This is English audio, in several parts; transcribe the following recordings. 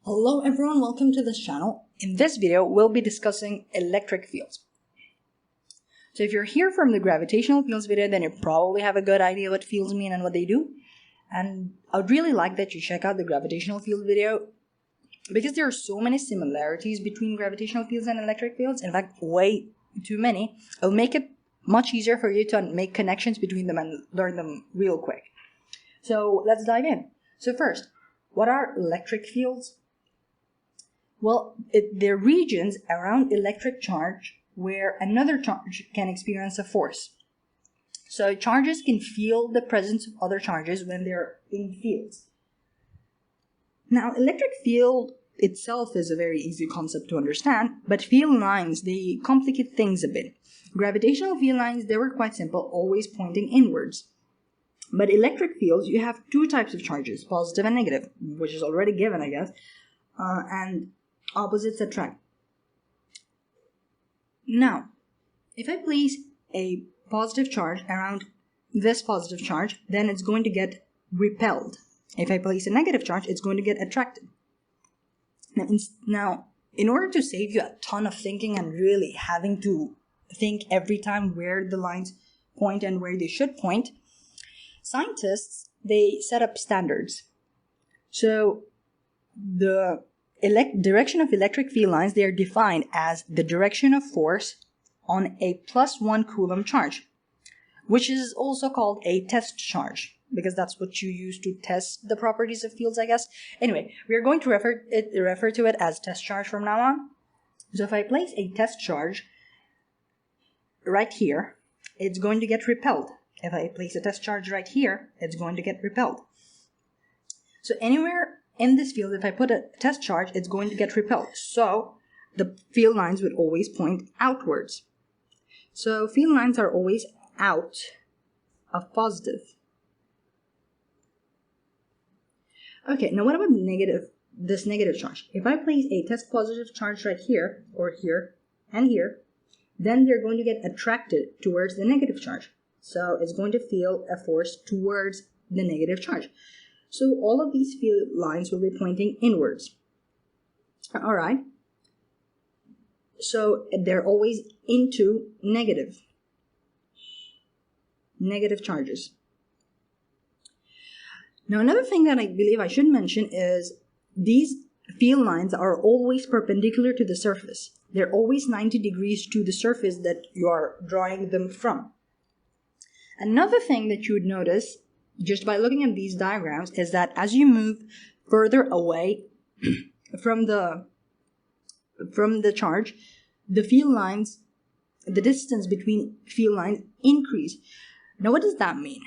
Hello everyone, welcome to this channel. In this video, we'll be discussing electric fields. So if you're here from the gravitational fields video, then you probably have a good idea what fields mean and what they do. And I would really like that you check out the gravitational field video because there are so many similarities between gravitational fields and electric fields. In fact, way too many. It'll make it much easier for you to make connections between them and learn them real quick. So let's dive in. So first, what are electric fields? Well, they're regions around electric charge where another charge can experience a force. So charges can feel the presence of other charges when they're in fields. Now, electric field itself is a very easy concept to understand, but field lines, they complicate things a bit. Gravitational field lines, they were quite simple, always pointing inwards. But electric fields, you have two types of charges, positive and negative, which is already given, I guess, and opposites attract. Now, if I place a positive charge around this positive charge, then it's going to get repelled. If I place a negative charge, it's going to get attracted. Now, in order to save you a ton of thinking and really having to think every time where the lines point and where they should point, scientists, they set up standards. So the direction of electric field lines, they are defined as the direction of force on a +1 Coulomb charge, which is also called a test charge, because that's what you use to test the properties of fields, I guess. Anyway, we are going to refer to it as test charge from now on. So if I place a test charge right here, it's going to get repelled. If I place a test charge right here, it's going to get repelled. So anywhere in this field, if I put a test charge, it's going to get repelled. So the field lines would always point outwards. So field lines are always out of positive. Okay, now what about this negative charge? If I place a test positive charge right here, or here, and here, then they're going to get attracted towards the negative charge. So it's going to feel a force towards the negative charge. So all of these field lines will be pointing inwards. All right. So they're always into negative charges. Now, another thing that I believe I should mention is these field lines are always perpendicular to the surface. They're always 90 degrees to the surface that you are drawing them from. Another thing that you would notice just by looking at these diagrams is that as you move further away from the charge, the field lines, the distance between field lines increase. Now, what does that mean?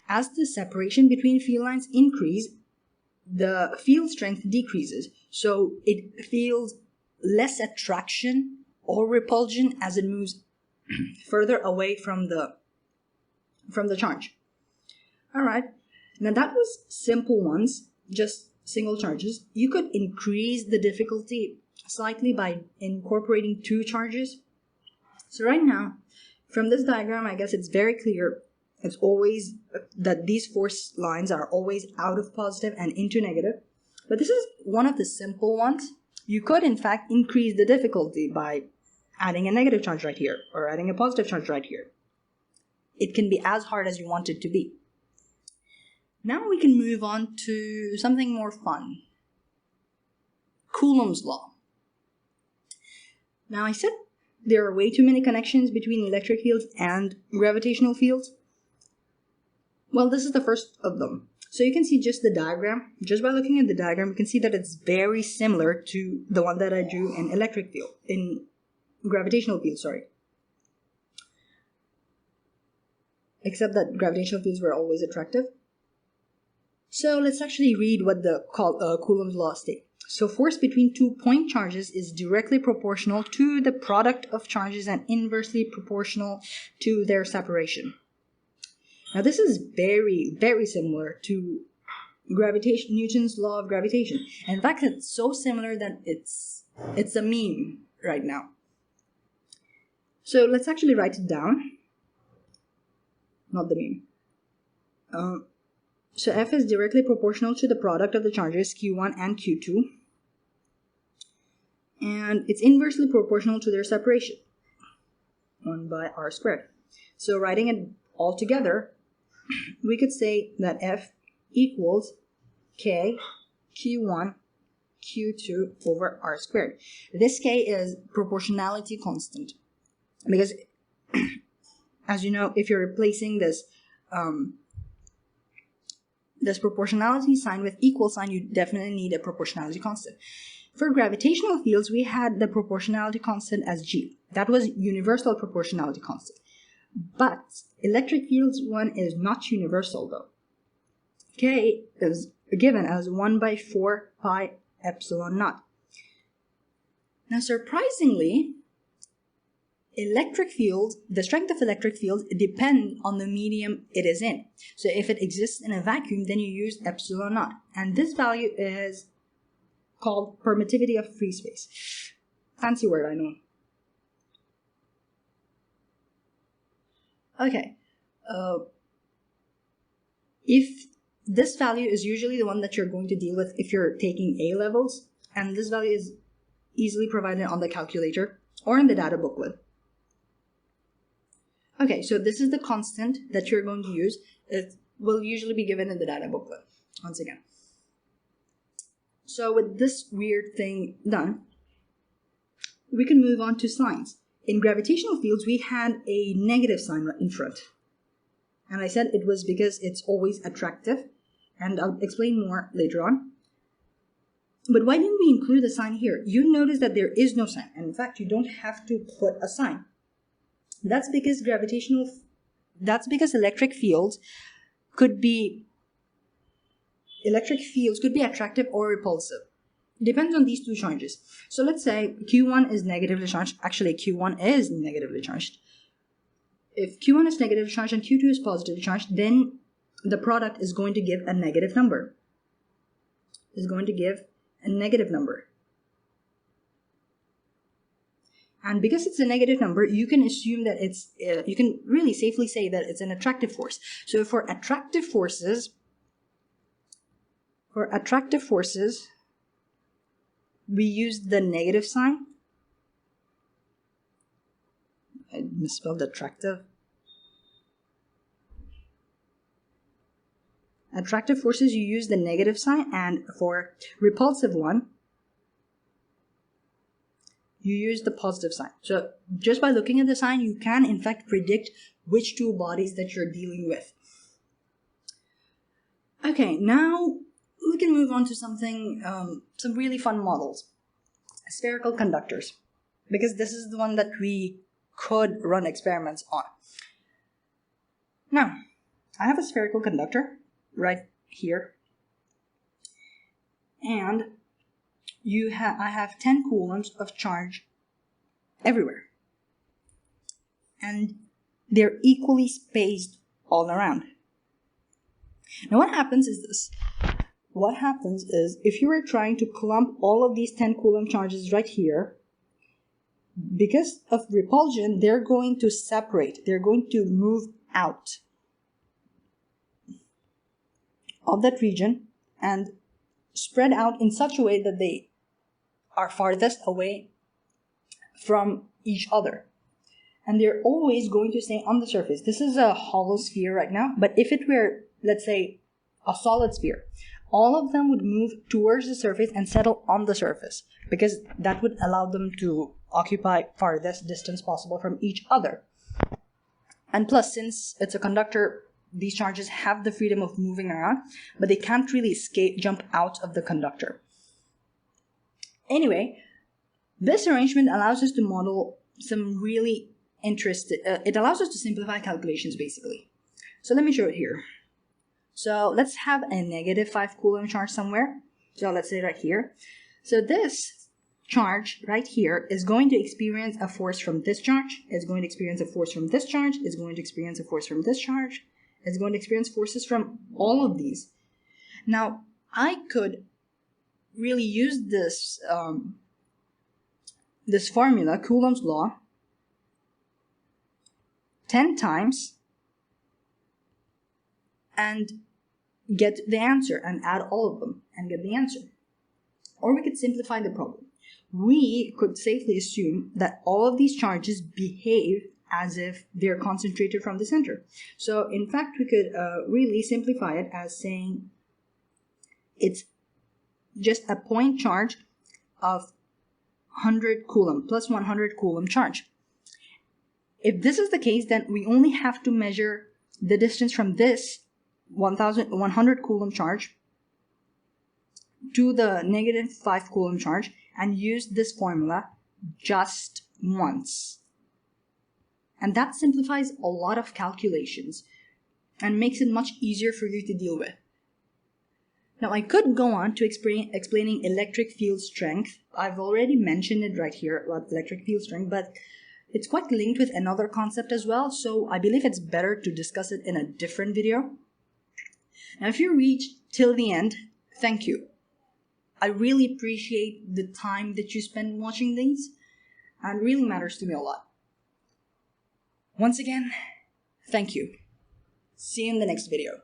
As the separation between field lines increase, the field strength decreases. So it feels less attraction or repulsion as it moves further away from the charge. All right, now that was simple ones, just single charges. You could increase the difficulty slightly by incorporating two charges. So right now, from this diagram, I guess it's very clear. It's always that these force lines are always out of positive and into negative. But this is one of the simple ones. You could, in fact, increase the difficulty by adding a negative charge right here or adding a positive charge right here. It can be as hard as you want it to be. Now we can move on to something more fun. Coulombs law. Now I said there are way too many connections between electric fields and gravitational fields. Well, this is the first of them. So you can see just the diagram. Just by looking at the diagram, you can see that it's very similar to the one that I drew in gravitational field, sorry. Except that gravitational fields were always attractive. So let's actually read what the Coulombs law states. So force between 2 point charges is directly proportional to the product of charges and inversely proportional to their separation. Now this is very, very similar to Newton's law of gravitation. In fact, it's so similar that it's a meme right now. So let's actually write it down. Not the meme. So F is directly proportional to the product of the charges Q1 and Q2. and it's inversely proportional to their separation, 1 by r squared. So writing it all together, we could say that F equals K Q1 Q2 over r squared. This K is proportionality constant because, as you know, if you're replacing this this proportionality sign with equal sign, you definitely need a proportionality constant. For gravitational fields, we had the proportionality constant as G. That was universal proportionality constant. But electric fields one is not universal though. K is given as 1 by 4 pi epsilon naught. Now surprisingly, electric fields, the strength of electric fields depend on the medium it is in. So if it exists in a vacuum, then you use epsilon naught. And this value is called permittivity of free space. Fancy word, I know. Okay. If this value is usually the one that you're going to deal with if you're taking A levels, and this value is easily provided on the calculator or in the data booklet. Okay, so this is the constant that you're going to use. It will usually be given in the data booklet, once again. So with this weird thing done, we can move on to signs. In gravitational fields, we had a negative sign in front. And I said it was because it's always attractive, and I'll explain more later on. But why didn't we include a sign here? You notice that there is no sign, and in fact, you don't have to put a sign. That's because electric fields could be attractive or repulsive. Depends on these two charges. So let's say Q1 is negatively charged. Actually, Q1 is negatively charged. If Q1 is negatively charged and Q2 is positively charged, then the product is going to give a negative number. And because it's a negative number, you can assume that you can really safely say that it's an attractive force. So for attractive forces, we use the negative sign. I misspelled attractive. Attractive forces, you use the negative sign, and for repulsive one, you use the positive sign. So just by looking at the sign, you can in fact predict which two bodies that you're dealing with. Okay, now we can move on to something, some really fun models. Spherical conductors, because this is the one that we could run experiments on. Now, I have a spherical conductor right here, and I have 10 coulombs of charge everywhere, and they're equally spaced all around. Now what happens is this. What happens is, if you were trying to clump all of these 10 coulomb charges right here, because of repulsion, they're going to separate. They're going to move out of that region and spread out in such a way that they are farthest away from each other. And they're always going to stay on the surface. This is a hollow sphere right now, but if it were, let's say, a solid sphere, all of them would move towards the surface and settle on the surface, because that would allow them to occupy farthest distance possible from each other. And plus, since it's a conductor, these charges have the freedom of moving around, but they can't really jump out of the conductor. Anyway, this arrangement allows us to model some really interesting, it allows us to simplify calculations basically. So let me show it here. So let's have a negative 5 coulomb charge somewhere. So let's say right here. So this charge right here is going to experience a force from this charge. It's going to experience a force from this charge. It's going to experience a force from this charge. It's going to experience forces from all of these. Now, I could really use this, this formula, Coulomb's law, 10 times and get the answer, and add all of them and get the answer. Or we could simplify the problem. we could safely assume that all of these charges behave as if they're concentrated from the center. So in fact, we could really simplify it as saying it's just a point charge of 100 coulomb plus 100 coulomb charge. If this is the case, then we only have to measure the distance from this 100 coulomb charge to the negative 5 coulomb charge and use this formula just once. And that simplifies a lot of calculations and makes it much easier for you to deal with. Now I could go on to explaining electric field strength. I've already mentioned it right here about electric field strength, but it's quite linked with another concept as well, so I believe it's better to discuss it in a different video. Now if you reached till the end, thank you. I really appreciate the time that you spend watching these, and it really matters to me a lot. Once again, thank you. See you in the next video.